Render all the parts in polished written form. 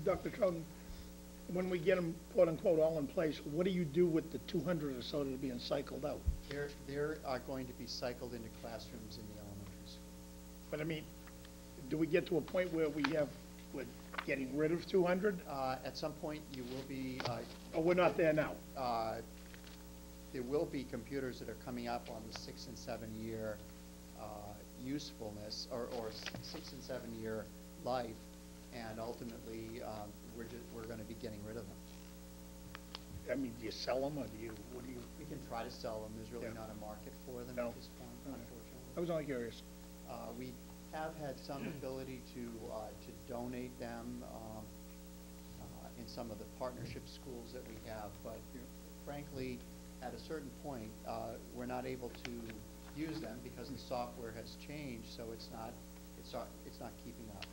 Dr. Trouton, when we get them quote unquote all in place, what do you do with the 200 or so that are being cycled out? They're going to be cycled into classrooms in the elementary school. But I mean, do we get to a point where we're getting rid of 200? At some point, you will be. Or we're not there now? There will be computers that are coming up on the 6 and 7 year usefulness, or 6 and 7 year life, and ultimately we're going to be getting rid of them. I mean, do you sell them, or what do you? We can try to sell them. There's really not a market for them at this point, unfortunately. I was only curious. We have had some ability to donate them in some of the partnership schools that we have, but frankly, at a certain point, we're not able to use them because the software has changed, so it's not keeping up.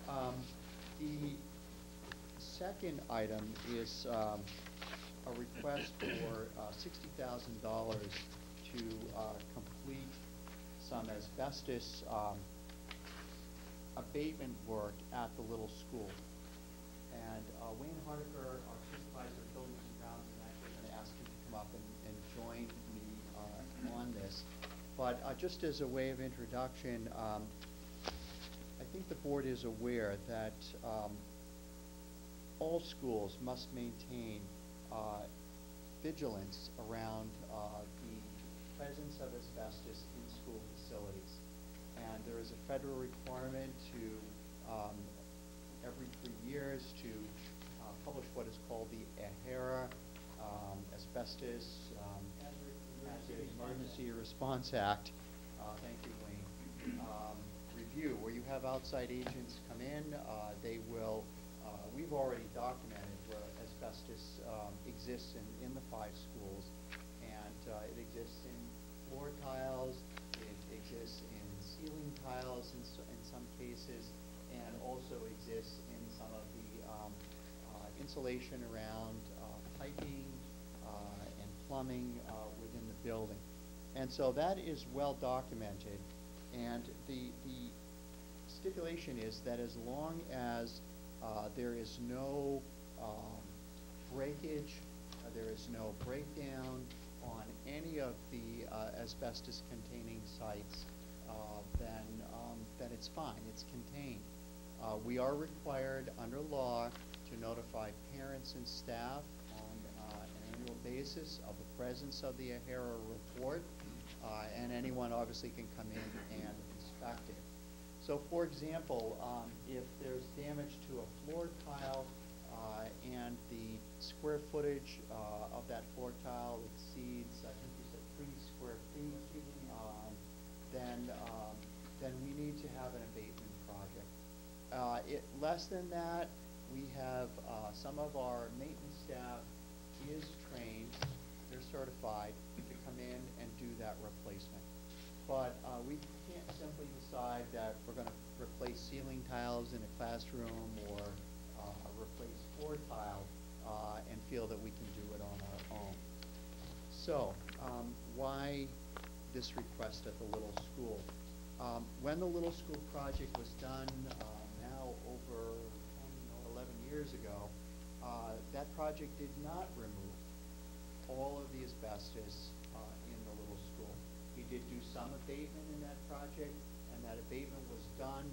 Okay. The second item is a request for $60,000 to complete some asbestos abatement work at the little school. And Wayne Hardiker, our supervisor of buildings and grounds, is actually going to ask him to come up and join me on this. But just as a way of introduction, I think the board is aware that all schools must maintain vigilance around the presence of asbestos in school facilities. And there is a federal requirement to, every 3 years, to publish what is called the AHERA, Asbestos Hazard Emergency Response Act, thank you, Wayne, review, where you have outside agents come in. They will, we've already documented where asbestos exists in the 5 schools, and it exists in floor tiles, it exists in ceiling tiles in some cases, and also exists in some of the insulation around piping and plumbing within the building. And so that is well documented, and the stipulation is that as long as there is no breakage, there is no breakdown on any of the asbestos containing sites, then it's fine, it's contained. We are required under law to notify parents and staff on an annual basis of the presence of the AHERA report, and anyone obviously can come in and inspect it. So for example, if there's damage to a floor tile and the square footage of that floor tile exceeds, I think you said 3 square feet, then we need to have an abatement project. Less than that, we have some of our maintenance staff is trained, they're certified to come in and do that replacement. But we can't simply decide that we're going to replace ceiling tiles in a classroom or replace floor tile and feel that we can do it on our own. So why this request at the little school? When the little school project was done now over 11 years ago, that project did not remove all of the asbestos in the little school. We did do some abatement in that project, and that abatement was done.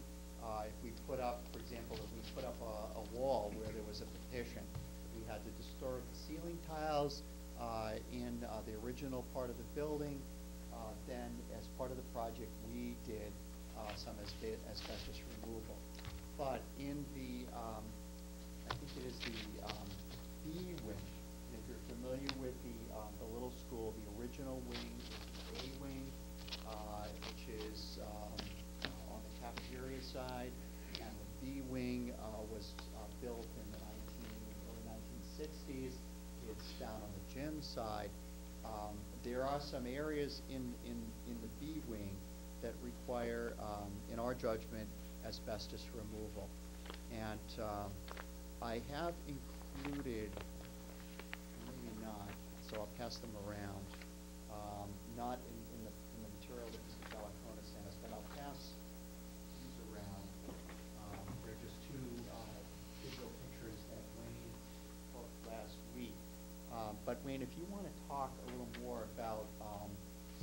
If we put up, for example, if we put up a wall where there was a petition, we had to disturb the ceiling tiles in the original part of the building. Then, as part of the project, we did some asbestos removal. But in the, I think it is the B wing. If you're familiar with the little school, the original wing is the A wing, which is on the cafeteria side, and the B wing was built in the early 1960s. It's down on the gym side. There are some areas in the B wing that require, in our judgment, asbestos removal. And I have included, maybe not, so I'll pass them around, not in the material that Mr. Delaconis sent us, if you want to talk a little more about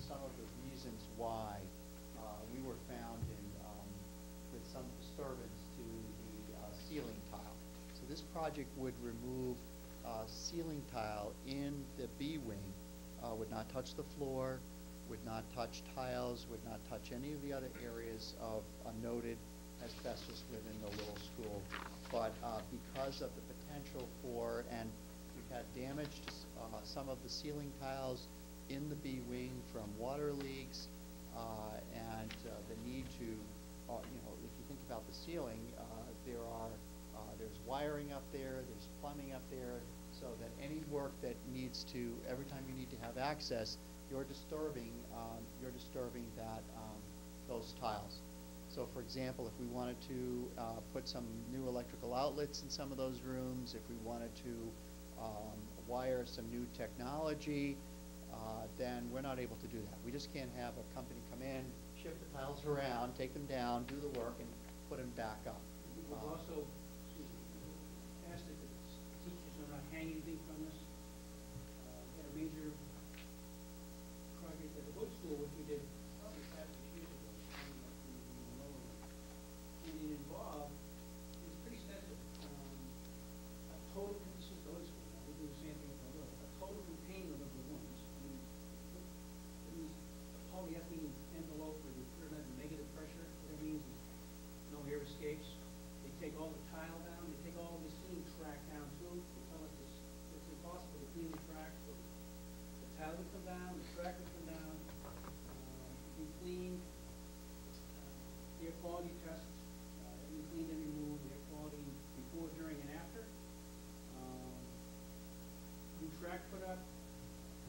some of the reasons why we were found with some disturbance to the ceiling tile. So this project would remove ceiling tile in the B wing, would not touch the floor, would not touch tiles, would not touch any of the other areas of noted asbestos within the little school. But because of the potential for, and we've had damage to some of the ceiling tiles in the B wing from water leaks, and the need to, if you think about the ceiling, there's wiring up there, there's plumbing up there, so that any work that needs to, every time you need to have access, you're disturbing that those tiles. So, for example, if we wanted to put some new electrical outlets in some of those rooms, if we wanted to wire some new technology, then we're not able to do that. We just can't have a company come in, shift the tiles around, take them down, do the work, and put them back up. We've also asked that the teachers are not hanging anything from this. We had a major project at the Wood School, which we did probably 5 or 6 years ago, and it involved, it's pretty extensive, a total, this is the Wood School, we do the same thing with the Wood, a total containment of the rooms. It means a polyethylene envelope where you put it at negative pressure. What it means is no air escapes. They take all the tile down, they take all the ceiling track down too. They tell us it's impossible to clean the track, so the tile would come down, the track would come down, we cleaned, air quality tests, we cleaned and removed air quality before, during, and after. New track put up,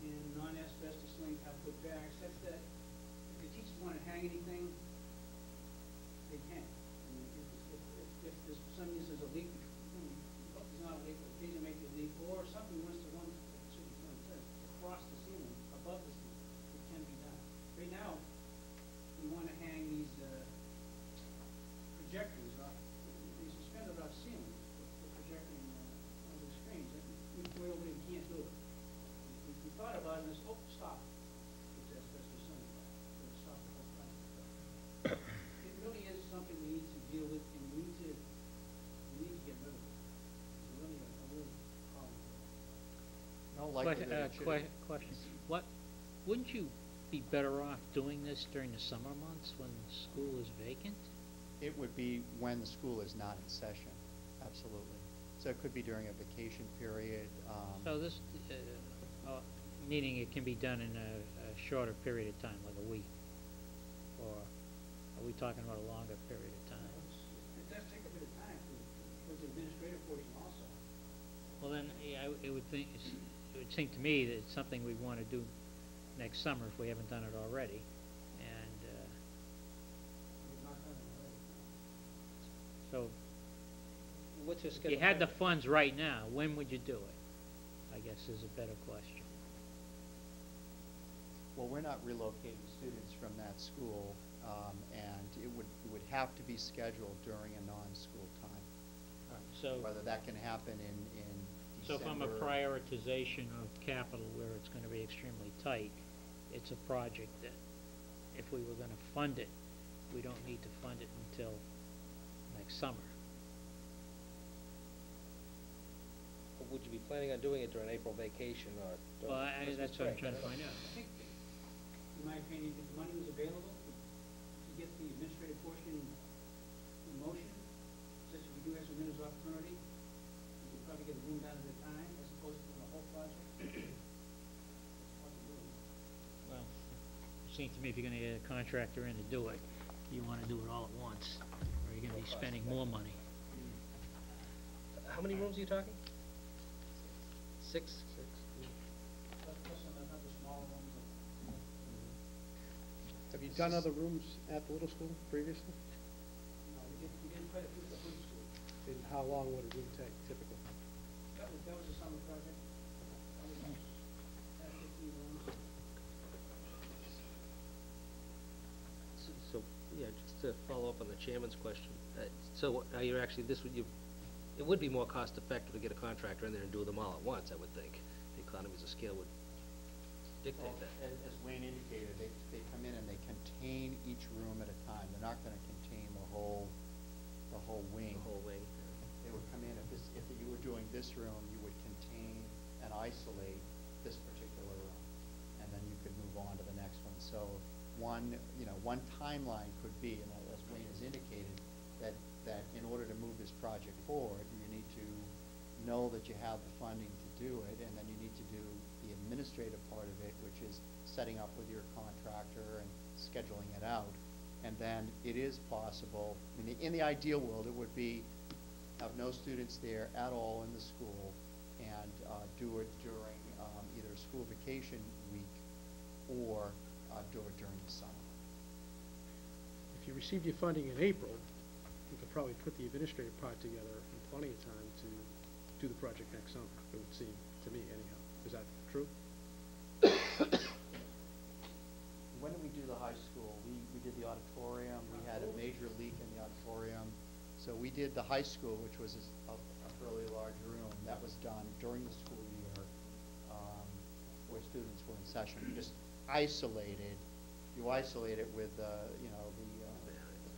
and non-asbestos ceiling tile put back, such that if the teachers want to hang anything, they can. I mean, if there's, for some reason there's a leak, there's not a leak, but occasionally maybe a leak, or something wants to run across the ceiling, above the ceiling, it can be done. Right now, we want to hang these projectors off, they suspended off ceilings for projecting on the screens. We can't do it. We thought about it and said, oh, stop. It's asbestos ceiling. So it stopped the whole thing. It really is something we need to deal with, and we need to get rid of it. It's really a real problem. No likelihood it should. Question. Wouldn't you be better off doing this during the summer months when school is vacant? It would be when the school is not in session, absolutely. So it could be during a vacation period. So this, meaning it can be done in a shorter period of time, like a week? Or are we talking about a longer period of time? It does take a bit of time for the administrative portion also. Well then, yeah, it would seem to me that it's something we want to do next summer if we haven't done it already. And We've not done it already. so, What's your if schedule? you had the funds right now, when would you do it? I guess is a better question. Well, we're not relocating students from that school, and it would have to be scheduled during a non-school time. So, Whether that can happen in so December. from a prioritization of capital where it's going to be extremely tight, it's a project that if we were going to fund it, we don't need to fund it until next summer. Would you be planning on doing it during April vacation or? Well, that's what I'm trying to find out. I think, in my opinion, if the money was available to get the administrative portion in motion, such as we do have some minutes opportunity, we could probably get a room down at a time as opposed to the whole project. Well, it seems to me if you're going to get a contractor in to do it, you want to do it all at once, or you're going to be spending more money. How many rooms are you talking? 6? Plus another smaller one. Have you done other rooms at the little school previously? No, we did quite a few at the Hood School. And how long would a room take typically? That was a summer project. That was 15 rooms. So, yeah, just to follow up on the chairman's question. So are you actually, it would be more cost effective to get a contractor in there and do them all at once, I would think. economies of scale would dictate Well, that. as Wayne indicated, they come in and they contain each room at a time. They're not gonna contain the whole wing. The whole wing. They would come in, if you were doing this room, you would contain and isolate this particular room, and then you could move on to the next one. So one timeline could be, and as Wayne has indicated, that in order to move this project forward, you need to know that you have the funding to do it, and then you need to do the administrative part of it, which is setting up with your contractor and scheduling it out. And then it is possible, I mean, in the ideal world, it would be have no students there at all in the school and do it during either school vacation week or do it during the summer. If you received your funding in April, you could probably put the administrative part together in plenty of time to do the project next summer, it would seem to me anyhow. Is that true? When did we do the high school? We did the auditorium, we had a major leak in the auditorium. So we did the high school, which was a fairly large room. That was done during the school year, where students were in session. Just isolated, you isolate it with, the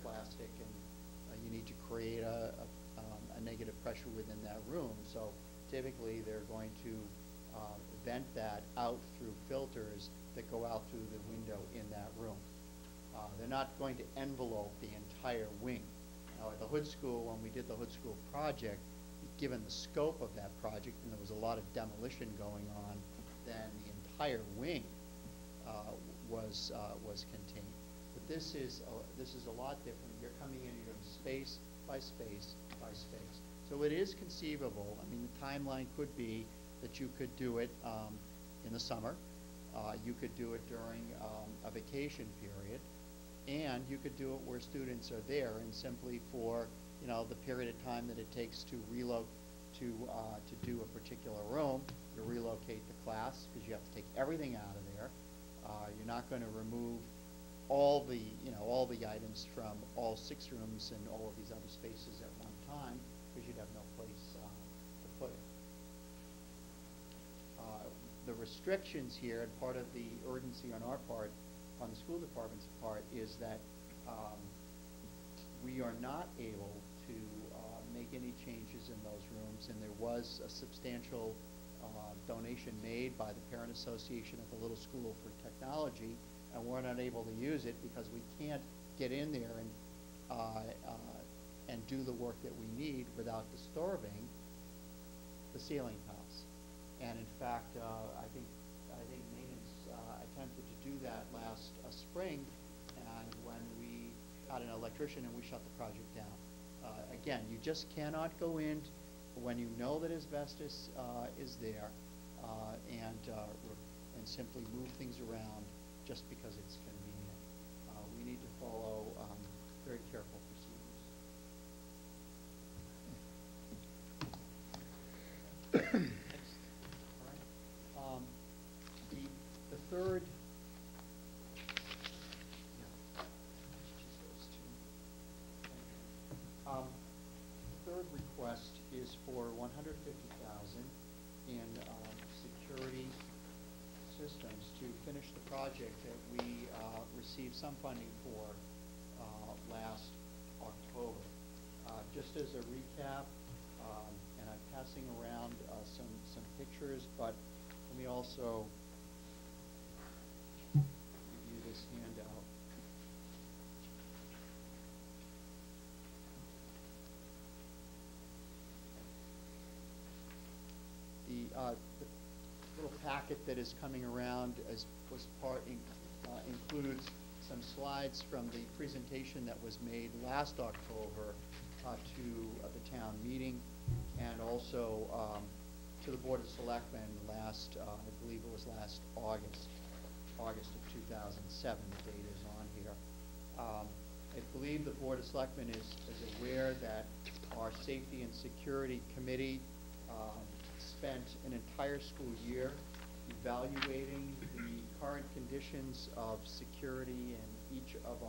plastic, and you need to create a negative pressure within that room. So typically they're going to vent that out through filters that go out through the window in that room. They're not going to envelope the entire wing. Now at the Hood School, when we did the Hood School project, given the scope of that project, and there was a lot of demolition going on, then the entire wing was contained. But this is a lot different. You're coming in, you're doing space by space by space. So it is conceivable. I mean, the timeline could be that you could do it in the summer. You could do it during a vacation period, and you could do it where students are there, and simply for the period of time that it takes to relocate to do a particular room, you relocate the class because you have to take everything out of there. You're not going to remove all the items from all 6 rooms and all of these other spaces at one time because you'd have no place to put it. The restrictions here, and part of the urgency on our part, on the school department's part, is that we are not able to make any changes in those rooms, and there was a substantial donation made by the Parent Association at the Little School for Technology, and we're not able to use it because we can't get in there and do the work that we need without disturbing the ceiling tiles. And in fact, I think maintenance attempted to do that last spring, and when we had an electrician and we shut the project down. Again, you just cannot go in when you know that asbestos is there and simply move things around just because it's convenient. We need to follow very careful procedures. All right. The third. The third request is for $150,000 in security systems to finish the project that we received some funding for last October. Just as a recap, and I'm passing around some pictures, but let me also give you this handout. The little packet that is coming around includes some slides from the presentation that was made last October to the town meeting, and also to the Board of Selectmen last, I believe it was last August of 2007. The date is on here. I believe the Board of Selectmen is aware that our Safety and Security Committee spent an entire school year evaluating the current conditions of security in each of our